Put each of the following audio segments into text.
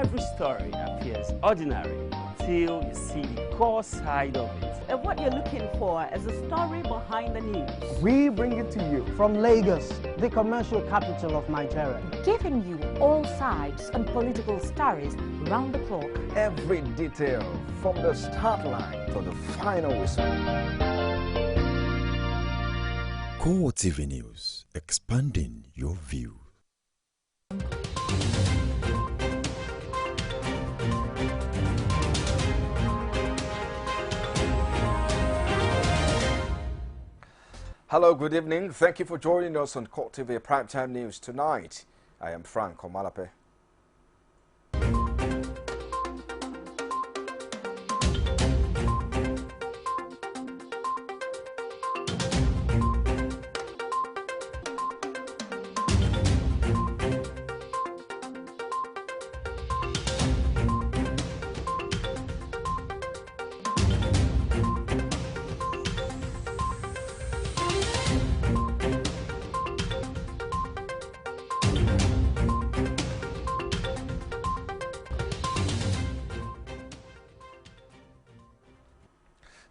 every story appears ordinary until you see the core side of it. And what you're looking for is the story behind the news. We bring it to you from Lagos, the commercial capital of Nigeria. Giving you all sides and political stories round the clock. Every detail from the start line to the final whistle. CoreTV News, expanding your view. Hello, good evening. Thank you for joining us on CoreTV Primetime News tonight. I am Frank Omalape.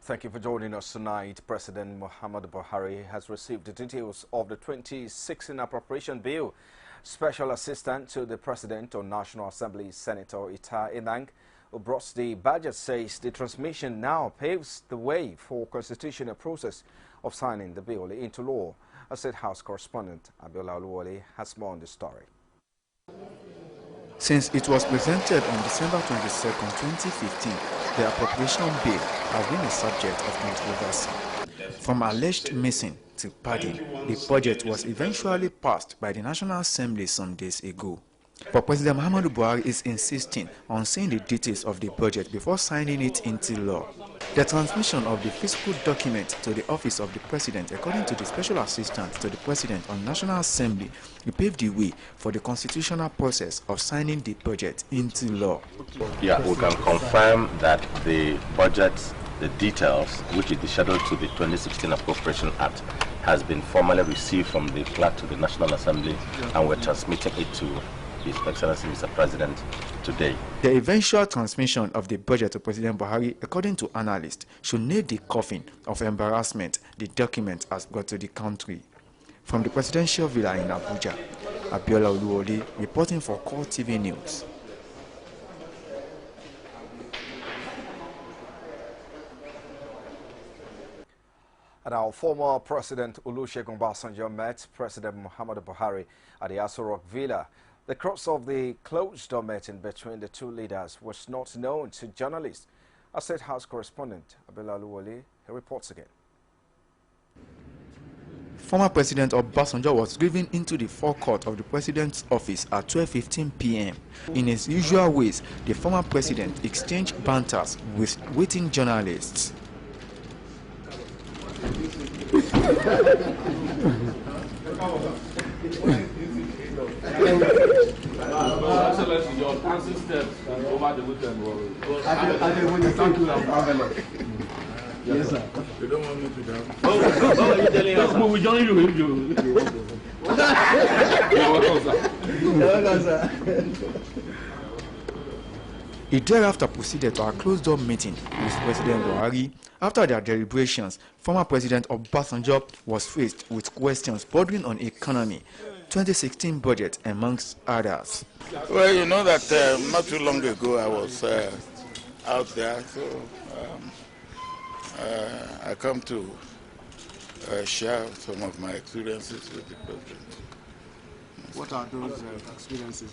Thank you for joining us tonight. President Muhammadu Buhari has received the details of the 2016 Appropriation Bill. Special Assistant to the President on National Assembly, Senator Ita Enang, who brought the budget, says the transmission now paves the way for constitutional process of signing the bill into law. A State House correspondent, Abiola Oluwole, has more on the story. Since it was presented on December 22, 2015, the appropriation bill has been a subject of controversy. From alleged missing to padding, the budget was eventually passed by the National Assembly some days ago. But President Muhammadu Buhari is insisting on seeing the details of the budget before signing it into law. The transmission of the fiscal document to the office of the President, according to the Special Assistant to the President on National Assembly, will pave the way for the constitutional process of signing the budget into law. Yeah, we can confirm that the budget, the details, which is scheduled to the 2016 Appropriation Act, has been formally received from the clerk to the National Assembly, and we're transmitting it to His Excellency Mr. President today. The eventual transmission of the budget to President Buhari, according to analysts, should nail the coffin of embarrassment the document has brought to the country. From the presidential villa in Abuja, Abiola Oluwole reporting for CoreTV News. And our former President Olusegun Obasanjo met President Muhammadu Buhari at the Aso Rock Villa. The crux of the closed-door meeting between the two leaders was not known to journalists. Our State House correspondent, Abiola Oluwole, reports again. Former President Obasanjo was driven into the forecourt of the President's office at 12:15 p.m. In his usual ways, the former President exchanged banters with waiting journalists. Excellency, your council steps over the weekend were... Yes, sir. You don't want me to down? Oh, you're telling us. We will join you. You're welcome, sir. You're welcome, sir. He thereafter proceeded to a closed-door meeting with President Buhari. After their deliberations, former President Obasanjo was faced with questions bordering on economy, 2016 budget, amongst others. Well, you know that not too long ago I was out there, so I come to share some of my experiences with the President. What are those experiences?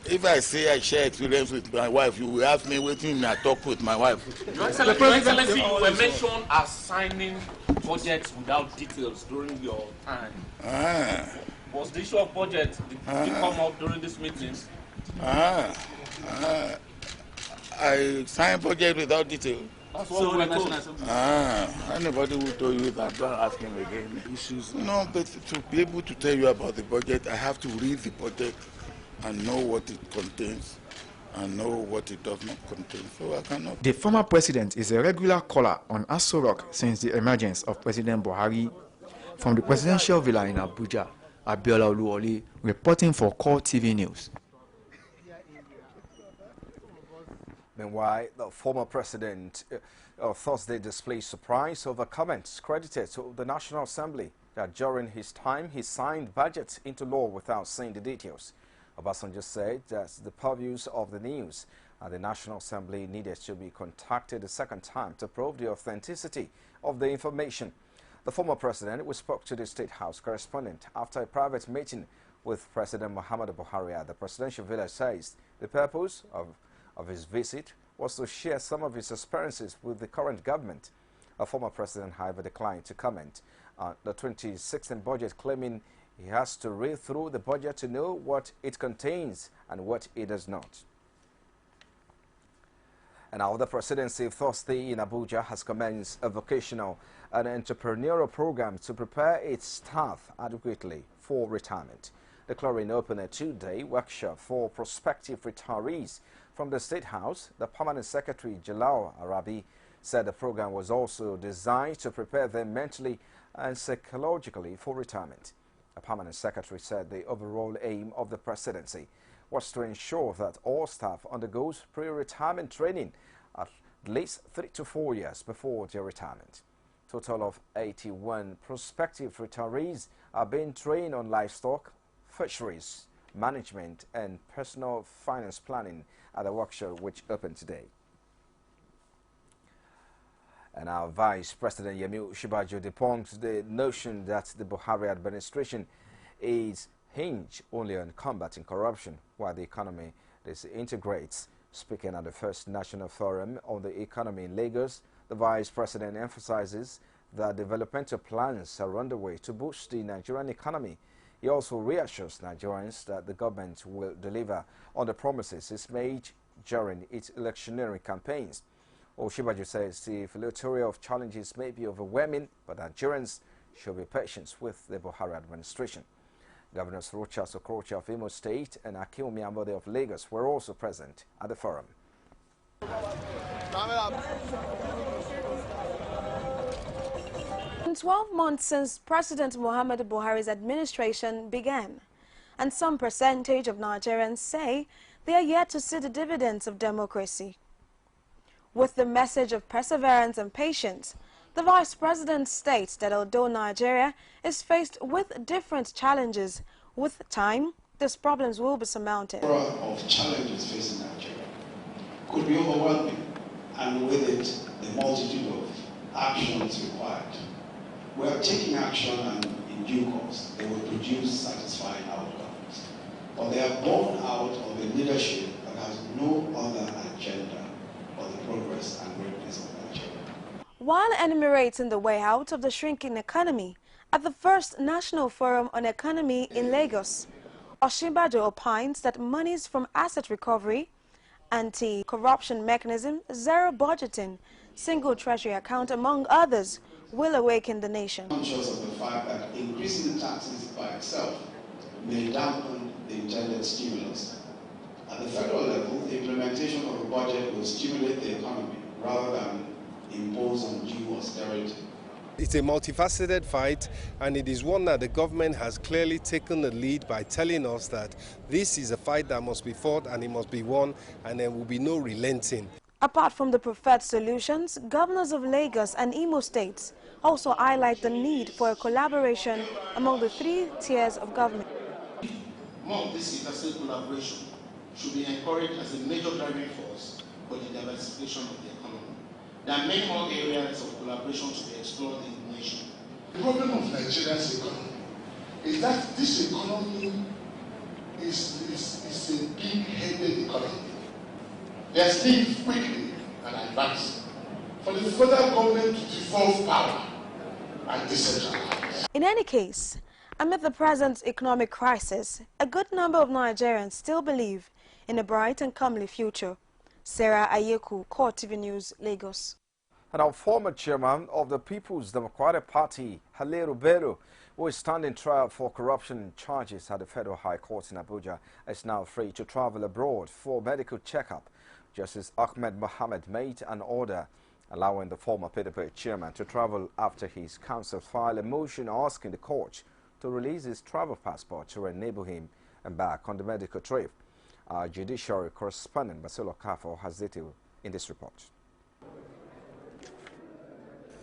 If I say I share experience with my wife, you will ask me waiting I talk with my wife. Your Excellency, you were mentioned as signing budgets without details during your time. Was the issue of budget did it come up during this meeting? I sign budget without details. That's what we were told. Anybody will tell you that, don't ask him again. No, but to be able to tell you about the budget, I have to read the budget and know what it contains and know what it does not contain. So I cannot. The former president is a regular caller on Aso Rock since the emergence of President Buhari. From the presidential villa in Abuja, Abiola Oluwole reporting for CoreTV News. Meanwhile, the former president Thursday displayed surprise over comments credited to the National Assembly that during his time he signed budgets into law without saying the details. Obasanjo said that the purviews of the news and the National Assembly needed to be contacted a second time to prove the authenticity of the information. The former president, who spoke to the State House correspondent after a private meeting with President Muhammadu Buhari at the presidential villa, says the purpose of his visit was to share some of his experiences with the current government. A former president, however, declined to comment on the 2016 budget, claiming he has to read through the budget to know what it contains and what it does not. And now the presidency Thursday in Abuja has commenced a vocational and entrepreneurial program to prepare its staff adequately for retirement. Declaring open a two-day workshop for prospective retirees from the State House, the Permanent Secretary Jalal Arabi said the program was also designed to prepare them mentally and psychologically for retirement. The Permanent Secretary said the overall aim of the presidency was to ensure that all staff undergoes pre-retirement training at least 3 to 4 years before their retirement. Total of 81 prospective retirees are being trained on livestock, fisheries, management and personal finance planning at the workshop which opened today. And our Vice President Yemi Osinbajo debunks the notion that the Buhari administration is hinged only on combating corruption while the economy disintegrates. Speaking at the first National Forum on the Economy in Lagos, the Vice President emphasizes that developmental plans are underway to boost the Nigerian economy. He also reassures Nigerians that the government will deliver on the promises it's made during its electioneering campaigns. Osinbajo says the flurry of challenges may be overwhelming, but Nigerians should be patient with the Buhari administration. Governors Rochas Okorocha of Imo State and Akinwumi Ambode of Lagos were also present at the forum. In 12 months since President Muhammadu Buhari's administration began, and some percentage of Nigerians say they are yet to see the dividends of democracy. With the message of perseverance and patience, the Vice President states that although Nigeria is faced with different challenges, with time, these problems will be surmounted. The number of challenges facing Nigeria could be overwhelming, and with it, the multitude of actions required. We are taking action, and in due course, they will produce satisfying outcomes. But they are born out of a leadership that has no other agenda for the progress and greatness of Nigeria. While enumerating the way out of the shrinking economy at the first National Forum on Economy in Lagos, Osinbajo opines that monies from asset recovery, anti-corruption mechanism, zero budgeting, single treasury account, among others, will awaken the nation. Conscious of the fact that increasing the taxes by itself may dampen the intended stimulus. At the federal level, the implementation of a budget will stimulate the economy rather than impose undue austerity. It's a multifaceted fight, and it is one that the government has clearly taken the lead by telling us that this is a fight that must be fought and it must be won, and there will be no relenting. Apart from the preferred solutions, governors of Lagos and Imo states also highlight the need for a collaboration among the three tiers of government. More of this interstate collaboration should be encouraged as a major driving force for the diversification of the economy. There are many more areas of collaboration to be explored in the nation. The problem of Nigeria's economy is that this economy is a big-headed economy. They are speaking quickly and advancing for the federal government to devolve power and decentralize. In any case, amid the present economic crisis, a good number of Nigerians still believe in a bright and comely future. Sarah Ayeku, CoreTV News, Lagos. And our former chairman of the People's Democratic Party, Haliru Bello, who is standing trial for corruption charges at the Federal High Court in Abuja, is now free to travel abroad for medical checkup. Justice Ahmed Mohammed made an order allowing the former PDP chairman to travel after his counsel filed a motion asking the court to release his travel passport to enable him embark on the medical trip. Our judiciary correspondent Basilo Kafo has detail in this report.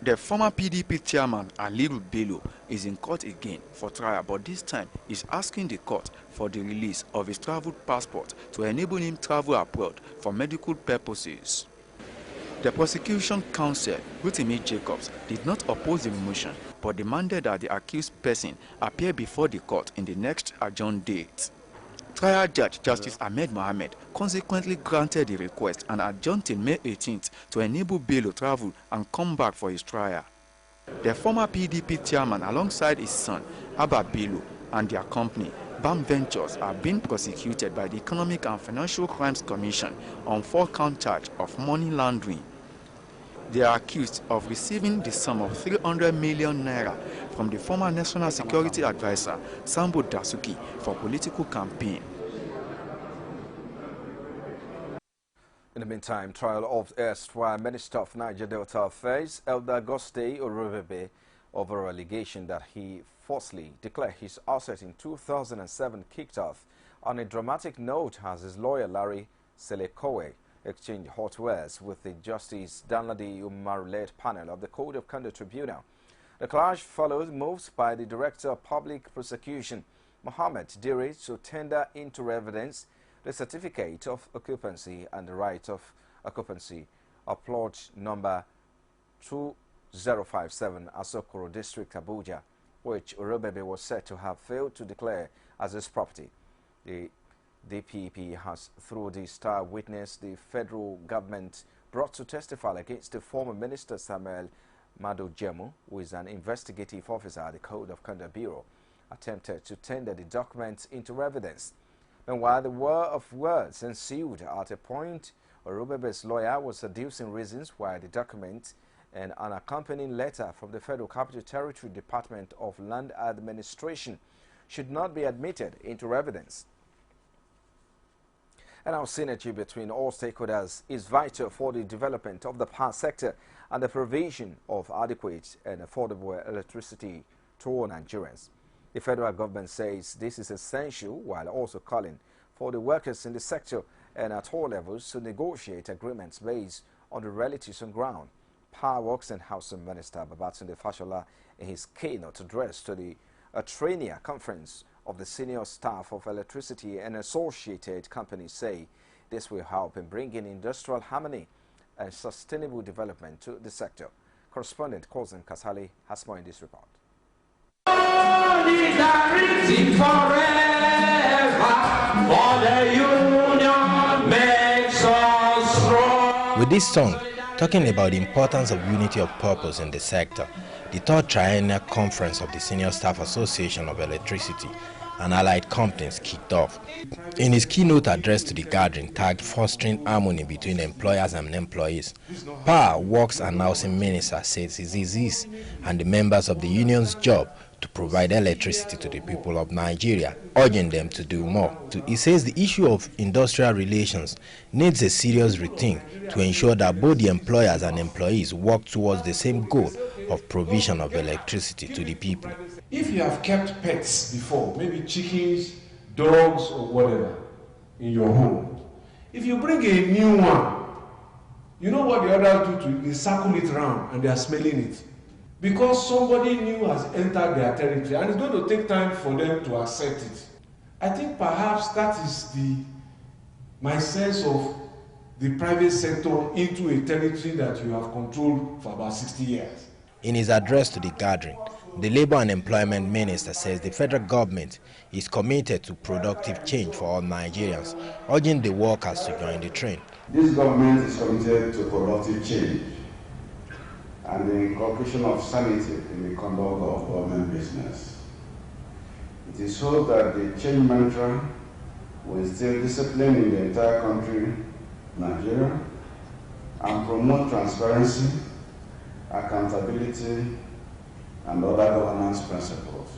The former PDP chairman, Aliru Bello, is in court again for trial, but this time is asking the court for the release of his travel passport to enable him travel abroad for medical purposes. The prosecution counsel, Rotimi Jacobs, did not oppose the motion, but demanded that the accused person appear before the court in the next adjourned date. Trial Judge Justice Ahmed Mohamed consequently granted the request and adjourned till May 18th to enable Bello travel and come back for his trial. The former PDP chairman, alongside his son, Abba Bello, and their company, BAM Ventures, are being prosecuted by the Economic and Financial Crimes Commission on 4-count charge of money laundering. They are accused of receiving the sum of 300 million naira from the former National Security Advisor, Sambo Dasuki, for political campaign. In the meantime, trial of erstwhile Minister of Niger Delta Affairs, Elder Goste Orobebe, over allegation that he falsely declared his asset in 2007 kicked off on a dramatic note as his lawyer Larry Selekowe exchanged hot words with the Justice Danladi Umar-led panel of the Code of Conduct Tribunal. The clash followed moves by the Director of Public Prosecution, Mohammed Diri, to tender into evidence the certificate of occupancy and the right of occupancy of plot number 2057 Asokoro District, Abuja, which Orobebe was said to have failed to declare as his property. The DPP has, through the star witness, the federal government brought to testify against the former Minister Samuel Mado Jemu, who is an investigative officer at the Code of Conduct Bureau, attempted to tender the documents into evidence. And while the war of words ensued at a point, Orobebe's lawyer was adducing reasons why the document and an accompanying letter from the Federal Capital Territory Department of Land Administration should not be admitted into evidence. And our synergy between all stakeholders is vital for the development of the power sector and the provision of adequate and affordable electricity to all Nigerians. The federal government says this is essential while also calling for the workers in the sector and at all levels to negotiate agreements based on the realities on ground. Power Works and Housing Minister Babatunde Fashola, in his keynote address to the Trainer Conference of the senior staff of electricity and associated companies, say this will help in bringing industrial harmony and sustainable development to the sector. Correspondent Kozin Kasali has more in this report. With this song, talking about the importance of unity of purpose in the sector, the third triennial conference of the Senior Staff Association of Electricity and Allied Companies kicked off. In his keynote address to the gathering tagged Fostering Harmony Between Employers and Employees, Power Works and Housing Minister says it is his and the members of the union's job to provide electricity to the people of Nigeria, urging them to do more. He says the issue of industrial relations needs a serious rethink to ensure that both the employers and employees work towards the same goal of provision of electricity to the people. If you have kept pets before, maybe chickens, dogs or whatever in your home, if you bring a new one, you know what the others do to it? They circle it around and they are smelling it. Because somebody new has entered their territory and it's going to take time for them to accept it. I think perhaps that is my sense of the private sector into a territory that you have controlled for about 60 years. In his address to the gathering, the Labour and Employment Minister says the federal government is committed to productive change for all Nigerians, urging the workers to join the train. This government is committed to productive change and the incorporation of sanity in the conduct of government business. It is hoped that the change mantra will instill discipline in the entire country, Nigeria, and promote transparency, accountability, and other governance principles.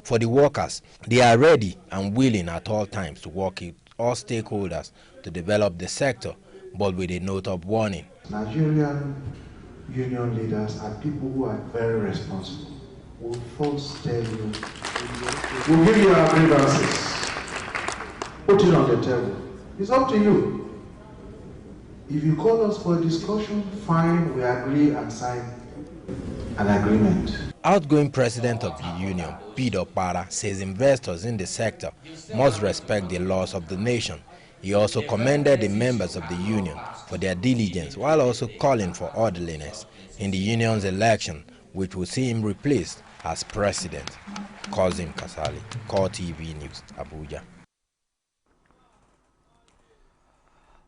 For the workers, they are ready and willing at all times to work with all stakeholders to develop the sector, but with a note of warning. Nigerian union leaders are people who are very responsible. Will first tell you We'll give you our grievances. Put it on the table. It's up to you. If you call us for a discussion, fine, we agree and sign an agreement. Outgoing president of the union, Peter Para, says investors in the sector must respect the laws of the nation. He also commended the members of the union for their diligence while also calling for orderliness in the union's election, which will see him replaced as president. Cousin Kasali, CoreTV News, Abuja.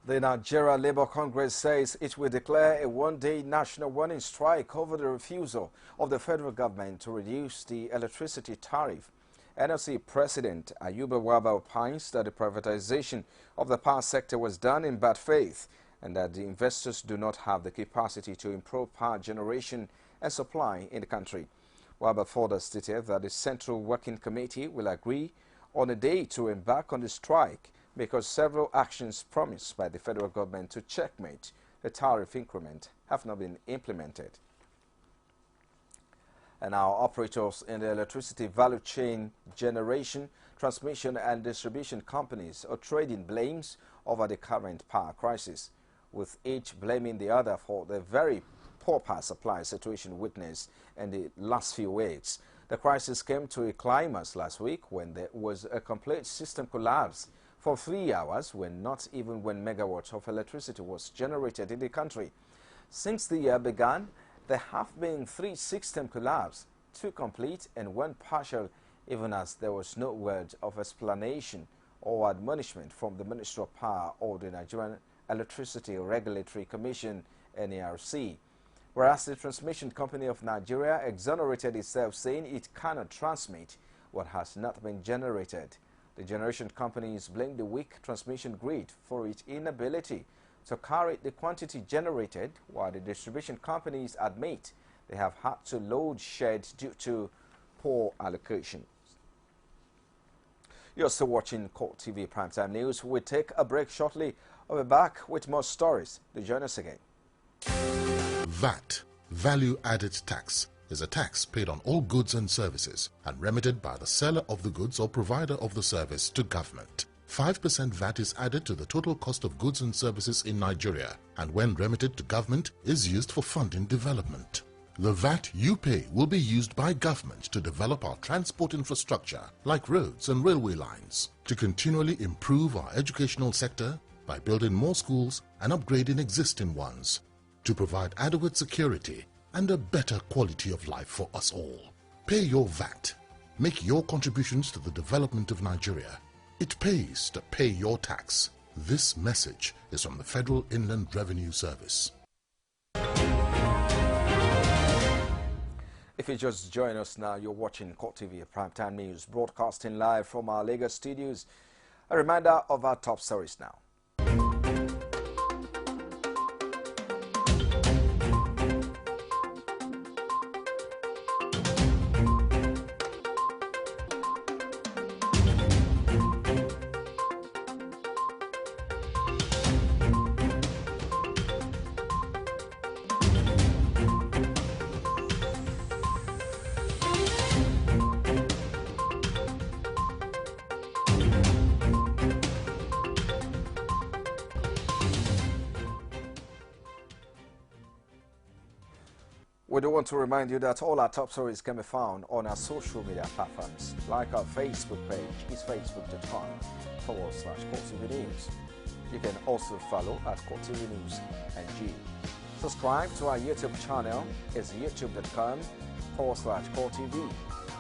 The Nigeria Labour Congress says it will declare a one-day national warning strike over the refusal of the federal government to reduce the electricity tariff. NLC President Ayuba Waba opines that the privatization of the power sector was done in bad faith and that the investors do not have the capacity to improve power generation and supply in the country. Waba further stated that the Central Working Committee will agree on a day to embark on the strike because several actions promised by the federal government to checkmate the tariff increment have not been implemented. And our operators in the electricity value chain, generation, transmission and distribution companies are trading blames over the current power crisis, with each blaming the other for the very poor power supply situation witnessed in the last few weeks. The crisis came to a climax last week when there was a complete system collapse for 3 hours when not even 1 megawatt of electricity was generated in the country. Since the year began, there have been 3 system collapses, 2 complete and 1 partial, even as there was no word of explanation or admonishment from the Ministry of Power or the Nigerian Electricity Regulatory Commission, NERC. Whereas the Transmission Company of Nigeria exonerated itself, saying it cannot transmit what has not been generated. The generation companies blame the weak transmission grid for its inability to carry the quantity generated, while the distribution companies admit they have had to load sheds due to poor allocation. You're still watching CoreTV Primetime News. We'll take a break shortly. I'll be back with more stories. Do join us again. VAT, Value Added Tax, is a tax paid on all goods and services and remitted by the seller of the goods or provider of the service to government. 5% VAT is added to the total cost of goods and services in Nigeria, and when remitted to government is used for funding development. The VAT you pay will be used by government to develop our transport infrastructure like roads and railway lines, to continually improve our educational sector by building more schools and upgrading existing ones, to provide adequate security and a better quality of life for us all. Pay your VAT. Make your contributions to the development of Nigeria. It pays to pay your tax. This message is from the Federal Inland Revenue Service. If you just join us now, you're watching CoreTV Primetime News, broadcasting live from our Lagos studios. A reminder of our top stories now. We do want to remind you that all our top stories can be found on our social media platforms, like our Facebook page is facebook.com/CoreTV News. You can also follow at CoreTV News NG. Subscribe to our YouTube channel, it's youtube.com/CoreTV.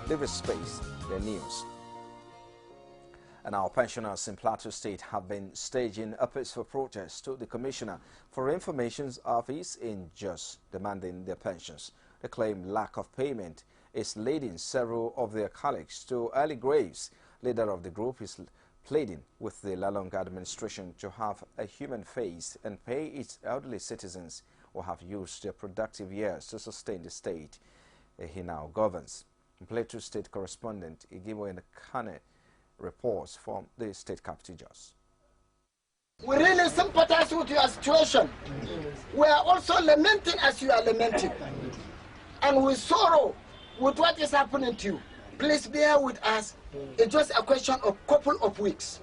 Leave a space, the news. And our pensioners in Plateau State have been staging a peaceful protest to the Commissioner for Information's office in Jos, demanding their pensions. They claim lack of payment is leading several of their colleagues to early graves. Leader of the group is pleading with the Lalong administration to have a human face and pay its elderly citizens who have used their productive years to sustain the state he now governs. Plateau State correspondent Igimo Kane reports from the state capital Jos. We really sympathize with your situation. We are also lamenting as you are lamenting. And we sorrow with what is happening to you. Please bear with us. It's just a question of couple of weeks.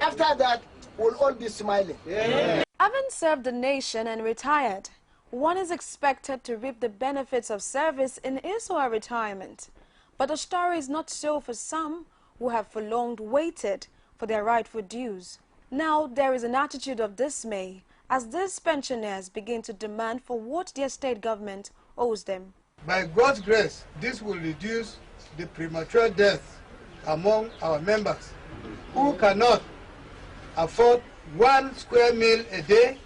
After that, we'll all be smiling. Having served the nation and retired, one is expected to reap the benefits of service in his or her retirement. But the story is not so for some who have for long waited for their rightful dues. Now there is an attitude of dismay as these pensioners begin to demand for what their state government owes them. By God's grace, this will reduce the premature deaths among our members who cannot afford 1 square meal a day,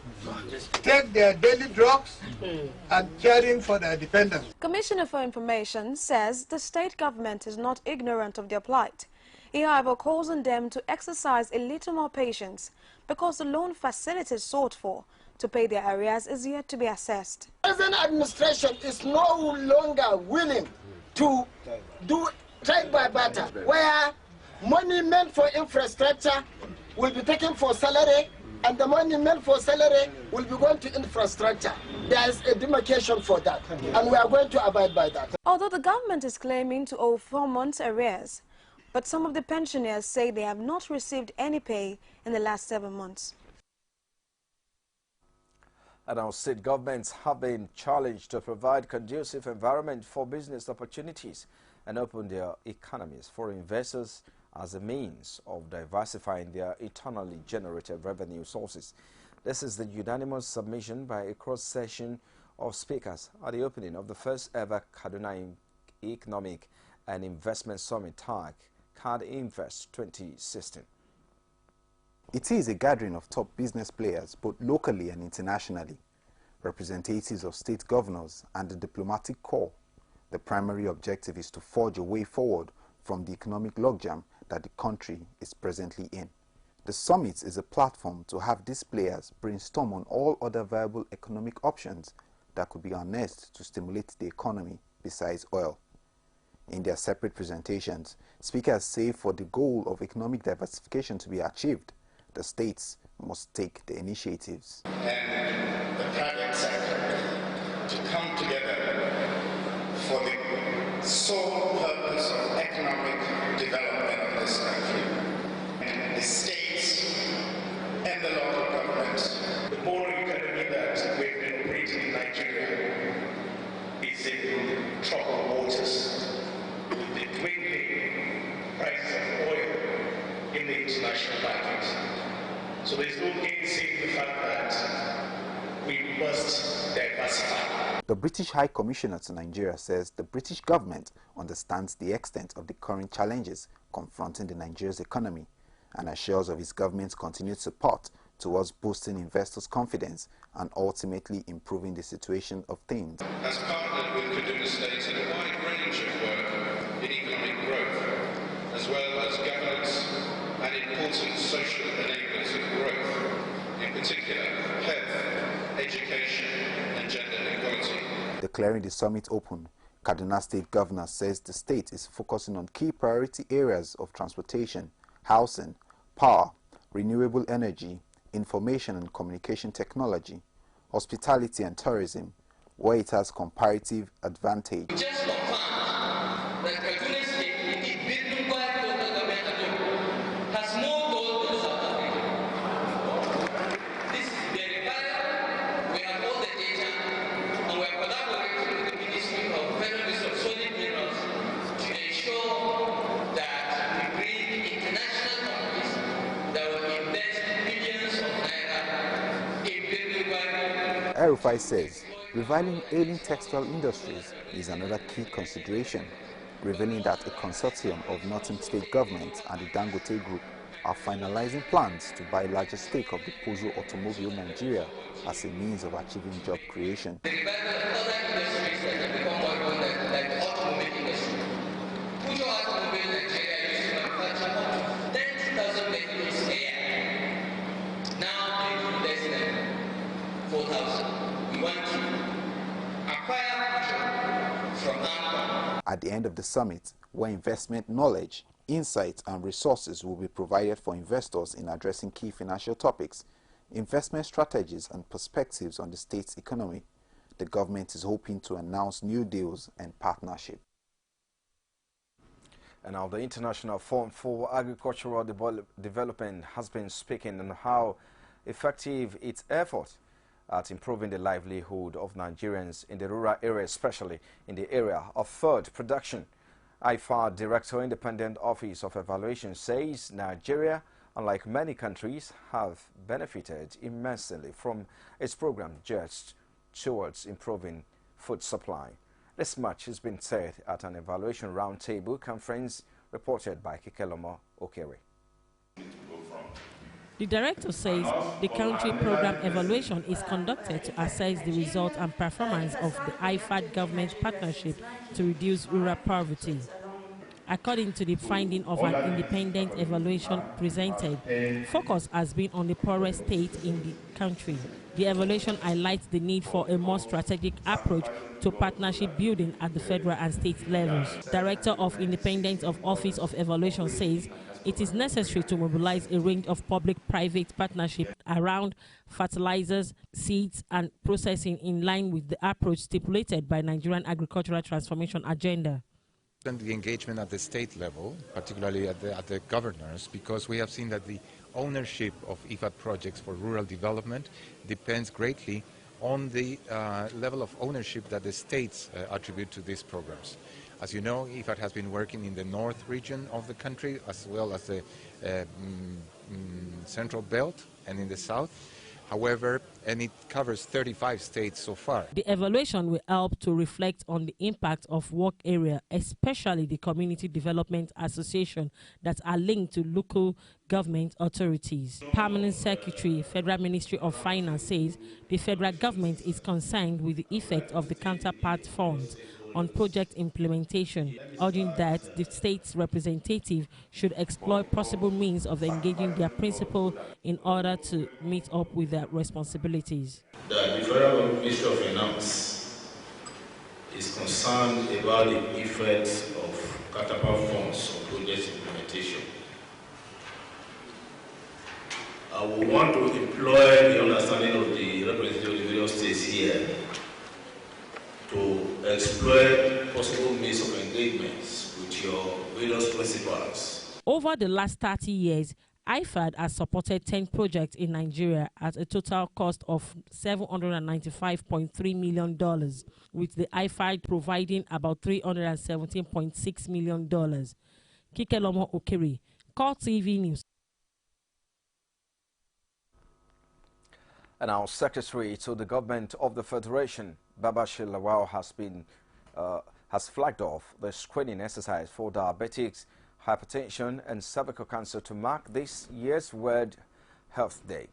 take their daily drugs, and caring for their dependents. Commissioner for Information says the state government is not ignorant of their plight. He, however, calls on them to exercise a little more patience because the loan facilities sought for to pay their arrears is yet to be assessed. The present administration is no longer willing to do trade by barter, where money meant for infrastructure will be taken for salary, and the money meant for salary will be going to infrastructure. There is a demarcation for that, and we are going to abide by that. Although the government is claiming to owe 4 months' arrears, but some of the pensioners say they have not received any pay in the last 7 months. And our state governments have been challenged to provide conducive environment for business opportunities and open their economies for investors as a means of diversifying their internally generated revenue sources. This is the unanimous submission by a cross-section of speakers at the opening of the first ever Kaduna Economic and Investment Summit TAG, CAD Invest 2016. It is a gathering of top business players, both locally and internationally, representatives of state governors and the diplomatic corps. The primary objective is to forge a way forward from the economic logjam that the country is presently in. The summit is a platform to have these players brainstorm on all other viable economic options that could be unearthed to stimulate the economy besides oil. In their separate presentations, speakers say for the goal of economic diversification to be achieved, the states must take the initiatives. And the private sector to come together for the sole purpose of economic development of this country. And the states and the local governments. The moral economy that we've been operating in Nigeria is in troubled waters with the dwindling price of oil in the international market. So there's no gainsaying the fact that we must diversify. The British High Commissioner to Nigeria says the British government understands the extent of the current challenges confronting the Nigeria's economy and assures of his government's continued support towards boosting investors' confidence and ultimately improving the situation of things. Has partnered with Kaduna State in a wide range of work in economic growth, as well as governance and important social enablers of growth, in particular health, education and gender equality. Declaring the summit open, Kaduna State Governor says the state is focusing on key priority areas of transportation, housing, power, renewable energy, information and communication technology, hospitality and tourism, where it has comparative advantage. Just confirm that Kaduna State, indeed building by local government alone, has more gold than South Africa. This is verifiable. We have all the data, and we are collaborating with the Ministry of Federal of Solid Minerals to ensure that we bring international companies that will invest billions of naira in building by. El-Rufai says reviving ailing textile industries is another key consideration, revealing that a consortium of Northern State government and the Dangote Group are finalizing plans to buy a larger stake of the Pozo Automobile Nigeria as a means of achieving job creation. The revival of other industries that have become more important, like the automobile industry. Pozo Automobile Nigeria used to manufacture up to 30,000 vehicles a year. Now they do less than 4,000. We want to acquire from Angola. At the end of the summit, where investment knowledge, insights and resources will be provided for investors in addressing key financial topics, investment strategies and perspectives on the state's economy, the government is hoping to announce new deals and partnerships. And now the International Fund for Agricultural Development has been speaking on how effective its efforts at improving the livelihood of Nigerians in the rural area, especially in the area of food production. IFAD Director, Independent Office of Evaluation, says Nigeria, unlike many countries, have benefited immensely from its program just towards improving food supply. This much has been said at an evaluation roundtable conference reported by Kikelomo Okere. The director says the country program evaluation is conducted to assess the results and performance of the IFAD government partnership to reduce rural poverty. According to the finding of an independent evaluation presented, focus has been on the poorest state in the country. The evaluation highlights the need for a more strategic approach to partnership building at the federal and state levels. Director of Independent Office of Evaluation says it is necessary to mobilize a range of public-private partnerships around fertilizers, seeds, and processing in line with the approach stipulated by Nigerian Agricultural Transformation Agenda. And the engagement at the state level, particularly at the governors, because we have seen that the ownership of IFAD projects for rural development depends greatly on the level of ownership that the states attribute to these programs. As you know, IFAD has been working in the north region of the country as well as the central belt and in the south. However, and it covers 35 states so far. The evaluation will help to reflect on the impact of work area, especially the community development association that are linked to local government authorities. Permanent Secretary, Federal Ministry of Finance, says the federal government is concerned with the effect of the counterpart funds on project implementation, urging that the state's representative should explore possible means of engaging their principal in order to meet up with their responsibilities. The Federal Ministry of Finance is concerned about the effects of counterpart funds on project implementation. I would want to employ the understanding of the representative of the various states here to explore possible means of engagements with your various principals. Over the last 30 years, IFAD has supported 10 projects in Nigeria at a total cost of $795.3 million, with the IFAD providing about $317.6 million. Kikelomo Okere, CoreTV News. And our Secretary to the Government of the Federation, Babashir Lawal, has flagged off the screening exercise for diabetics, hypertension and cervical cancer to mark this year's World Health Day.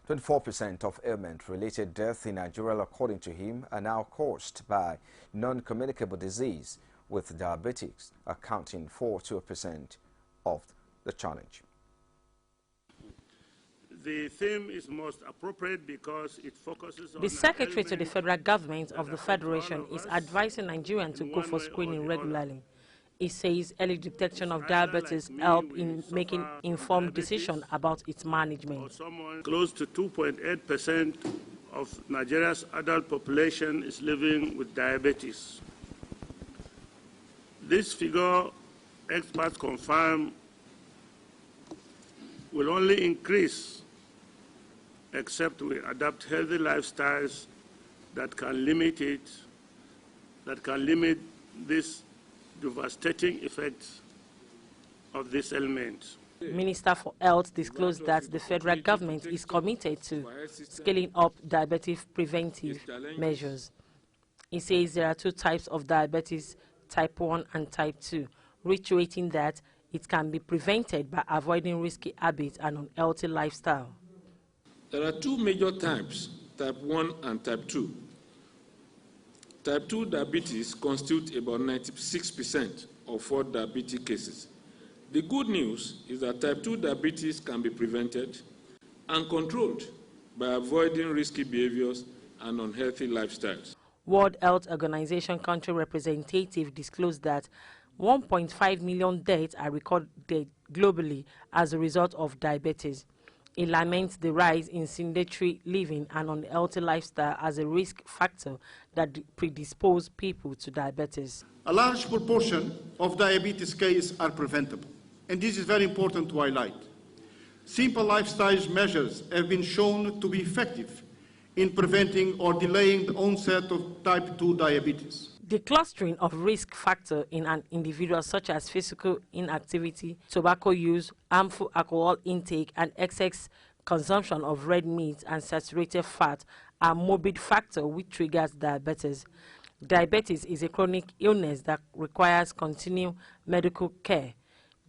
24% of ailment-related deaths in Nigeria, according to him, are now caused by non-communicable disease, with diabetics accounting for 2% of the challenge. The theme is most appropriate because it focuses on... The Secretary to the Federal Government of the Federation is advising Nigerians to go for screening regularly. He says early detection of diabetes help in making informed decisions about its management. Close to 2.8% of Nigeria's adult population is living with diabetes. This figure, experts confirm, will only increase except we adopt healthy lifestyles that can limit this devastating effects of this ailment. Minister for Health disclosed that the federal government is committed to scaling up diabetes preventive measures. He says there are two types of diabetes, type 1 and type 2, reiterating that it can be prevented by avoiding risky habits and unhealthy lifestyle. There are two major types, type 1 and type 2. Type 2 diabetes constitutes about 96% of all diabetes cases. The good news is that type 2 diabetes can be prevented and controlled by avoiding risky behaviors and unhealthy lifestyles. World Health Organization country representative disclosed that 1.5 million deaths are recorded globally as a result of diabetes. It laments the rise in sedentary living and unhealthy lifestyle as a risk factor that predispose people to diabetes. A large proportion of diabetes cases are preventable, and this is very important to highlight. Simple lifestyle measures have been shown to be effective in preventing or delaying the onset of type 2 diabetes. The clustering of risk factor in an individual, such as physical inactivity, tobacco use, harmful alcohol intake, and excess consumption of red meat and saturated fat, are morbid factor which triggers diabetes. Diabetes is a chronic illness that requires continued medical care.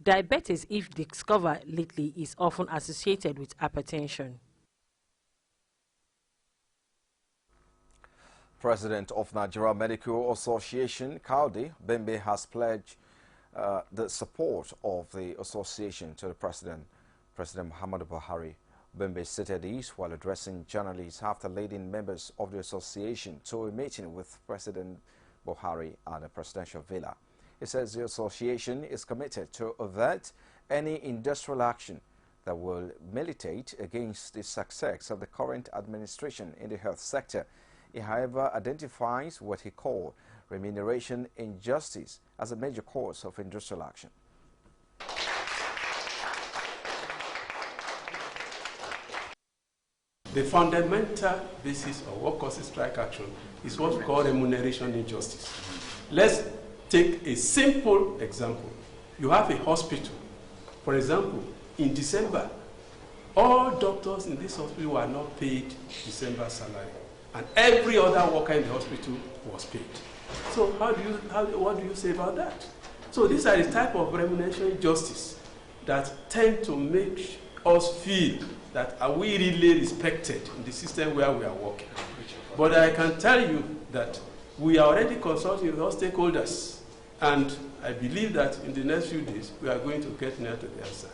Diabetes, if discovered lately, is often associated with hypertension. President of Nigeria Medical Association, Kaude Bembe, has pledged the support of the association to the President Muhammadu Buhari. Bembe stated this while addressing journalists after leading members of the association to a meeting with President Buhari at the presidential villa. He says the association is committed to avert any industrial action that will militate against the success of the current administration in the health sector. He, however, identifies what he called remuneration injustice as a major cause of industrial action. The fundamental basis of what causes strike action is what we call remuneration injustice. Let's take a simple example. You have a hospital. For example, in December, all doctors in this hospital were not paid December salary, and every other worker in the hospital was paid. So what do you say about that? So these are the type of remuneration injustice that tend to make us feel that are we really respected in the system where we are working. But I can tell you that we are already consulting with all stakeholders, and I believe that in the next few days we are going to get near to the answer.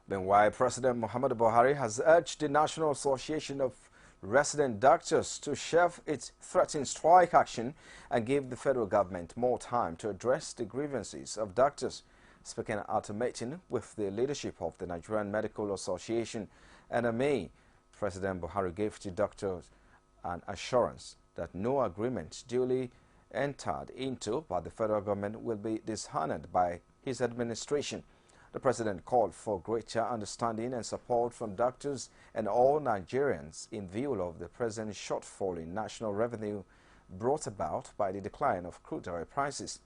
Meanwhile, President Muhammadu Buhari has urged the National Association of Resident Doctors to shelve its threatened strike action and give the federal government more time to address the grievances of doctors. Speaking at a meeting with the leadership of the Nigerian Medical Association, NMA, President Buhari gave the doctors an assurance that no agreement duly entered into by the federal government will be dishonored by his administration. The president called for greater understanding and support from doctors and all Nigerians in view of the present shortfall in national revenue brought about by the decline of crude oil prices.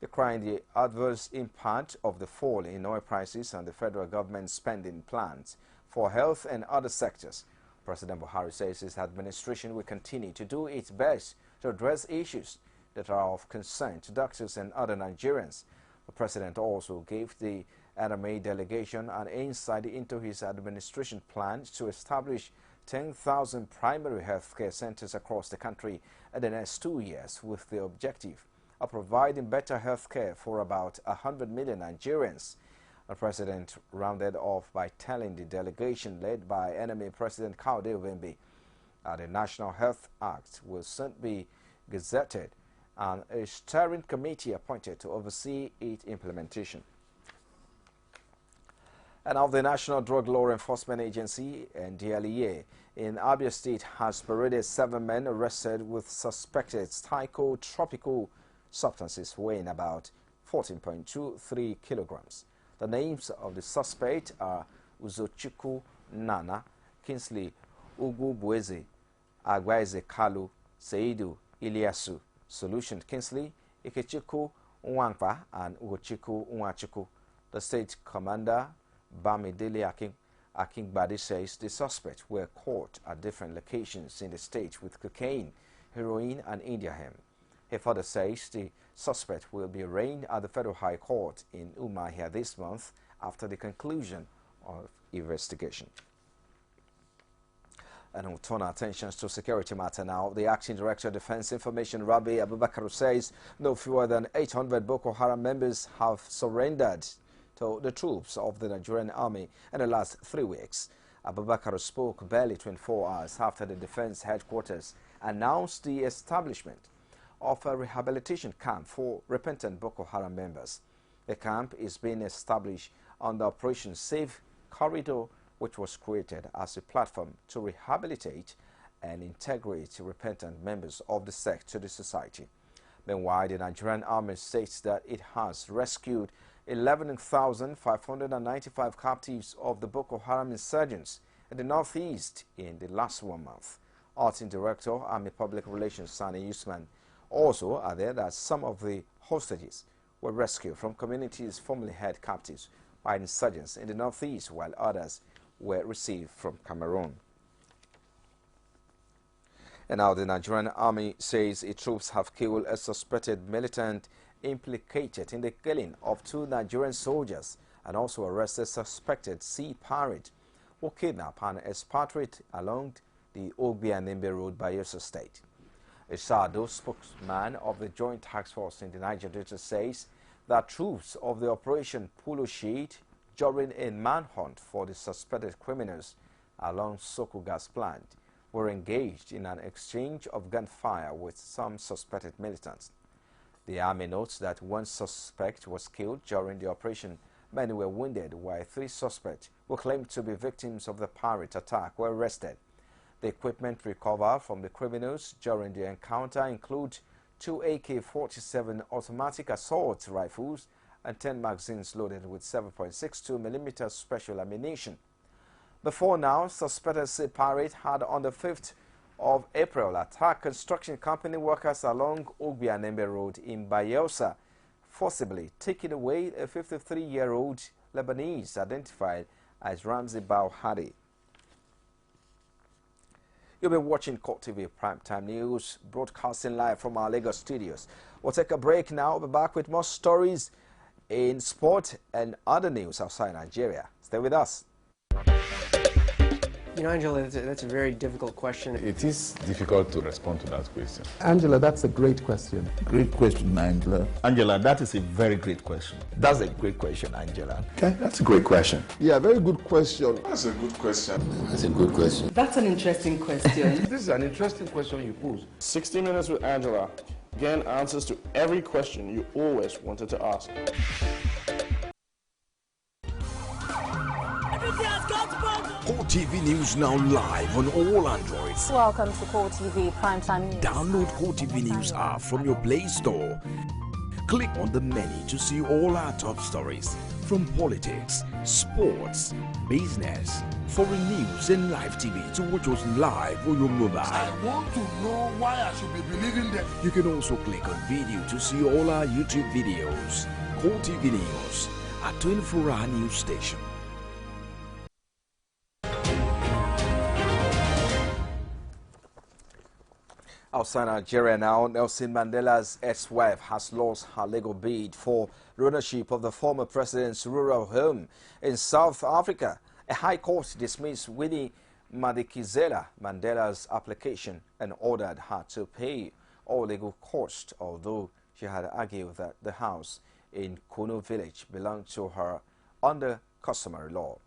Decrying the adverse impact of the fall in oil prices and the federal government's spending plans for health and other sectors, President Buhari says his administration will continue to do its best to address issues that are of concern to doctors and other Nigerians. The president also gave the NMA delegation an insight into his administration plans to establish 10,000 primary health care centers across the country in the next 2 years with the objective of providing better health care for about 100 million Nigerians. The president rounded off by telling the delegation led by NMA President Kaude Bembe that the National Health Act will soon be gazetted and a steering committee appointed to oversee its implementation. And now the National Drug Law Enforcement Agency, NDLEA, in Abia State has paraded 7 men arrested with suspected psychotropical substances weighing about 14.23 kilograms. The names of the suspects are Uzochukwu Nana, Kingsley Ugwubueze, Agwaize Kalu, Seidu Iliasu, Solution Kingsley, Ikechukwu Nwankpa, and Ugochukwu Nwachukwu. The state commander, Bamidele Akingbade, says the suspects were caught at different locations in the state with cocaine, heroin, and India hemp. He further says the suspect will be arraigned at the Federal High Court in Umuahia this month after the conclusion of investigation. And we'll turn our attentions to security matter now. The Acting Director of Defense Information, Rabi Abubakar, says no fewer than 800 Boko Haram members have surrendered to the troops of the Nigerian Army in the last 3 weeks. Abubakar spoke barely 24 hours after the defense headquarters announced the establishment of a rehabilitation camp for repentant Boko Haram members. The camp is being established under Operation Safe Corridor which was created as a platform to rehabilitate and integrate repentant members of the sect to the society. Meanwhile, the Nigerian Army states that it has rescued 11,595 captives of the Boko Haram insurgents in the northeast in the last 1 month. Acting Director, Army Public Relations Sani Usman also added that some of the hostages were rescued from communities formerly held captives by insurgents in the northeast, while others were received from Cameroon. And now the Nigerian Army says its troops have killed a suspected militant implicated in the killing of 2 Nigerian soldiers and also arrested suspected sea pirate who kidnapped an expatriate along the Ogbi-Anembe Road, Bayelsa State. A Sado spokesman of the Joint Task Force in the Niger Delta says that troops of the Operation Polo Shade during a manhunt for the suspected criminals along Soko gas plant were engaged in an exchange of gunfire with some suspected militants. The Army notes that 1 suspect was killed during the operation. Many were wounded, while 3 suspects who claimed to be victims of the pirate attack were arrested. The equipment recovered from the criminals during the encounter include 2 AK-47 automatic assault rifles and 10 magazines loaded with 7.62mm special ammunition. Before now, suspected sea pirate had on the 5th of April attacked construction company workers along Ogbi-Anembe Road in Bayelsa, forcibly taking away a 53-year-old Lebanese identified as Ramzi Bauhadi. You'll be watching CoreTV Primetime News, broadcasting live from our Lagos studios. We'll take a break now. We'll be back with more stories in sport and other news outside Nigeria. Stay with us. You know, Angela, that's a very difficult question. It is difficult to respond to that question. Angela, that's a great question. Great question, Angela. Angela, that is a very great question. That's a great question, Angela. Okay, that's a great question. Yeah, very good question. That's a good question. That's a good question. That's an interesting question. This is an interesting question you pose. 60 Minutes with Angela. Gain answers to every question you always wanted to ask. CoreTV News now live on all Androids. Welcome to CoreTV Primetime News. Download CoreTV News app from your Play Store. Click on the menu to see all our top stories from politics, sports, business, foreign news and live TV to watch us live on your mobile. I want to know why I should be believing them. You can also click on video to see all our YouTube videos. CoreTV News, a 24-hour news station. Outside Nigeria now, Nelson Mandela's ex-wife has lost her legal bid for ownership of the former president's rural home in South Africa. A high court dismissed Winnie Madikizela Mandela's application and ordered her to pay all legal costs, although she had argued that the house in Kuno village belonged to her under customary law.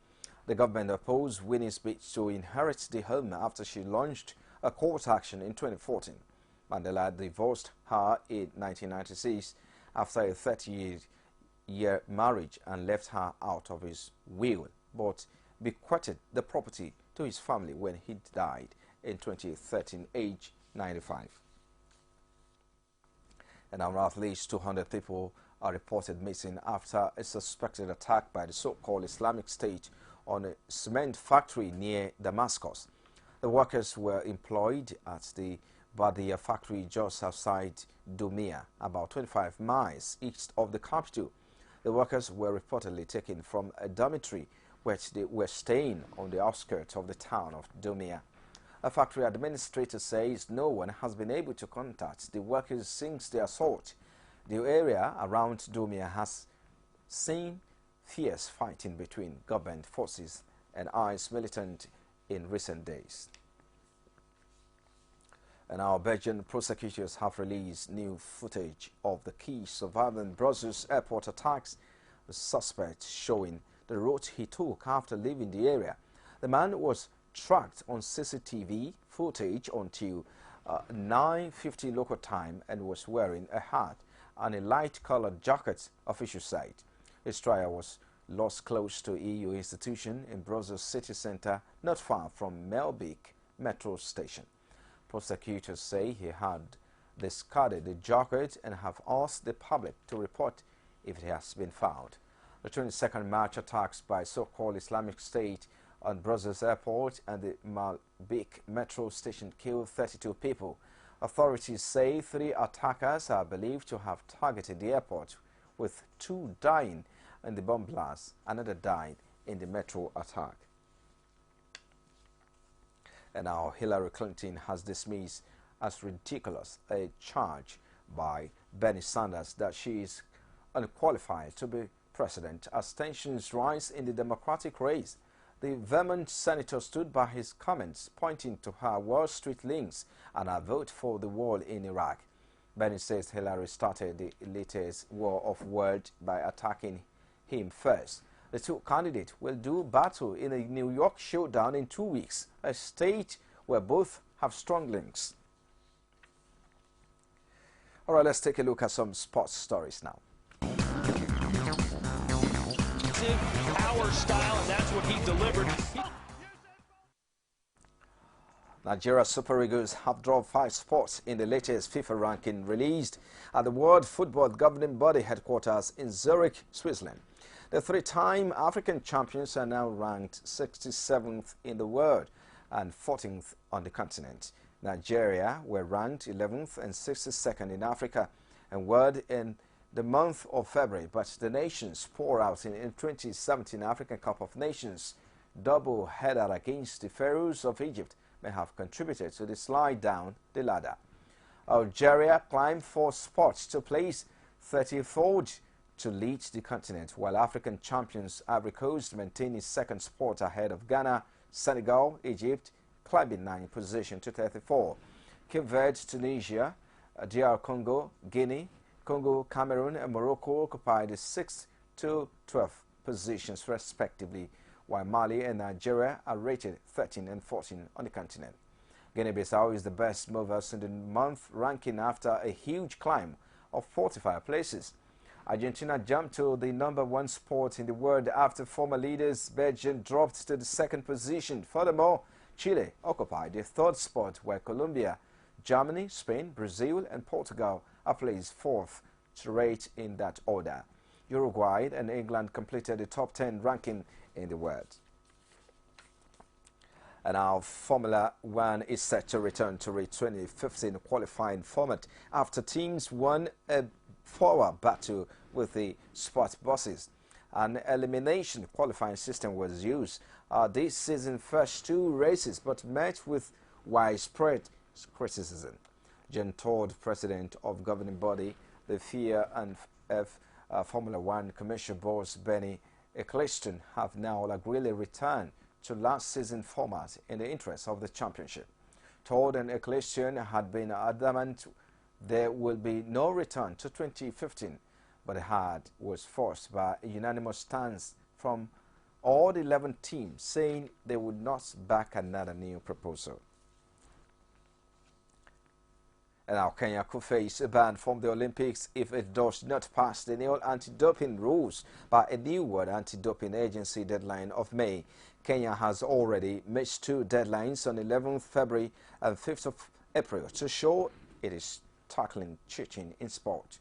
The government opposed Winnie's bid to inherit the home after she launched a court action in 2014. Mandela divorced her in 1996 after a 30-year marriage and left her out of his will, but bequeathed the property to his family when he died in 2013, age 95. And now at least 200 people are reported missing after a suspected attack by the so-called Islamic State on a cement factory near Damascus. The workers were employed at the Badia factory just outside Dumia, about 25 miles east of the capital. The workers were reportedly taken from a dormitory which they were staying on the outskirts of the town of Dumia. A factory administrator says no one has been able to contact the workers since the assault. The area around Dumia has seen fierce fighting between government forces and IS militants in recent days. And our Belgian prosecutors have released new footage of the key surviving Brussels airport attacks, the suspect showing the route he took after leaving the area. The man was tracked on CCTV footage until 9:50 local time and was wearing a hat and a light-colored jacket, officials said. His trial was lost close to EU institution in Brussels city centre, not far from Melbeek metro station. Prosecutors say he had discarded the jacket and have asked the public to report if it has been found. The 22nd March attacks by so-called Islamic State on Brussels airport and the Melbeek metro station killed 32 people. Authorities say 3 attackers are believed to have targeted the airport, with 2 dying in the bomb blast. Another died in the metro attack. And now Hillary Clinton has dismissed as ridiculous a charge by Bernie Sanders that she is unqualified to be president as tensions rise in the Democratic race. The Vermont senator stood by his comments, pointing to her Wall Street links and her vote for the war in Iraq. Bernie says Hillary started the latest war of words by attacking him first. The 2 candidates will do battle in a New York showdown in 2 weeks, a state where both have strong links. All right, let's take a look at some sports stories now. Our style, and that's what he delivered. Nigeria Super Eagles have dropped 5 spots in the latest FIFA ranking released at the World Football Governing Body headquarters in Zurich, Switzerland. The 3-time African champions are now ranked 67th in the world and 14th on the continent. Nigeria were ranked 11th and 62nd in Africa and world in the month of February, but the nations pour out in 2017 African Cup of Nations double header against the Pharaohs of Egypt may have contributed to the slide down the ladder. Algeria climbed 4 spots to place 34th to lead the continent, while African champions Ivory Coast maintained its 2nd spot ahead of Ghana, Senegal, Egypt, climbing 9th position to 34. Cape Verde, Tunisia, DR Congo, Guinea, Congo, Cameroon and Morocco occupied the 6th to 12th positions respectively, while Mali and Nigeria are rated 13 and 14 on the continent. Guinea-Bissau is the best movers in the month ranking after a huge climb of 45 places. Argentina jumped to the #1 spot in the world after former leaders Belgium dropped to the 2nd position. Furthermore, Chile occupied the 3rd spot, while Colombia, Germany, Spain, Brazil and Portugal are placed 4th to rate in that order. Uruguay and England completed the top 10 ranking in the world. And now Formula One is set to return to the 2015 qualifying format after teams won a 4-hour battle with the sports buses. An elimination qualifying system was used this season's first 2 races, but met with widespread criticism. John Todd, president of governing body, the FIA and Formula One commercial boss Benny Eccleston have now agreed to return to last season's format in the interest of the championship. Todd and Eccleston had been adamant there will be no return to 2015, but the was forced by a unanimous stance from all the 11 teams, saying they would not back another new proposal. And now Kenya could face a ban from the Olympics if it does not pass the new anti-doping rules by a new World Anti-Doping Agency deadline of May. Kenya has already missed 2 deadlines on 11th February and 5th of April to show it is tackling cheating in sport.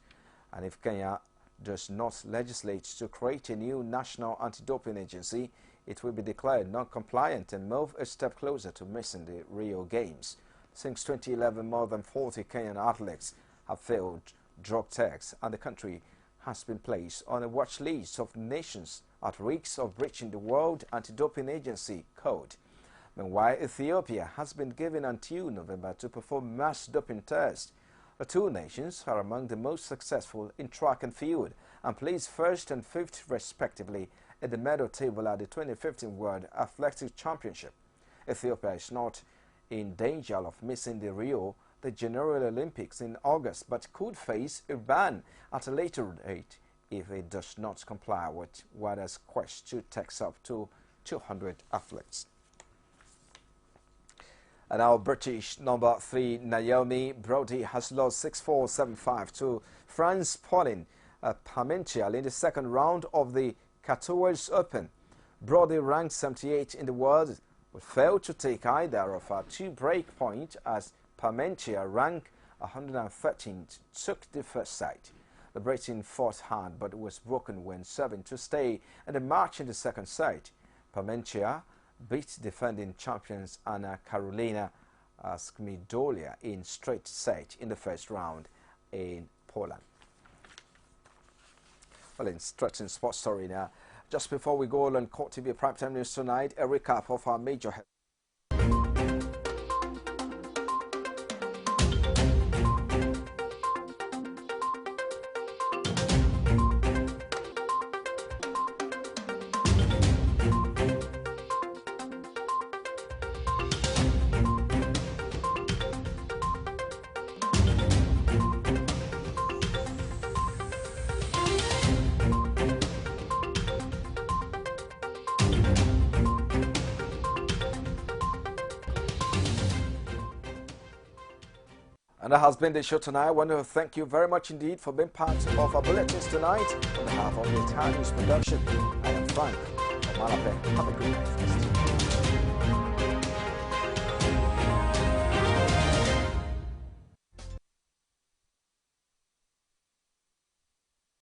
And if Kenya does not legislate to create a new national anti-doping agency, it will be declared non-compliant and move a step closer to missing the Rio Games. Since 2011, more than 40 Kenyan athletes have failed drug tests, and the country has been placed on a watch list of nations at risk of breaching the World Anti-Doping Agency code. Meanwhile, Ethiopia has been given until November to perform mass doping tests. The 2 nations are among the most successful in track and field and placed 1st and 5th respectively at the medal table at the 2015 World Athletics Championship. Ethiopia is not in danger of missing the General Olympics in August, but could face a ban at a later date if it does not comply with WADA's quest to take up to 200 athletes. And our British number 3 Naomi Brody has lost 6-4, 7-5 to France Pauline Parmentier in the 2nd round of the Qatar's Open. Brody ranked 78 in the world, but failed to take either of her 2 break points as Parmentier, ranked 113th, took the first set. The Briton fought hard but was broken when serving to stay in the match in the second set. Parmentier beat defending champions Anna Karolina Skmidolia in straight set in the first round in Poland. Well, in stretching sports story now, just before we go on CoreTV Primetime News tonight, a recap of our major And that has been the show tonight. I want to thank you very much indeed for being part of our bulletins tonight. On behalf of the entire news production, I am Frank. Have a good night.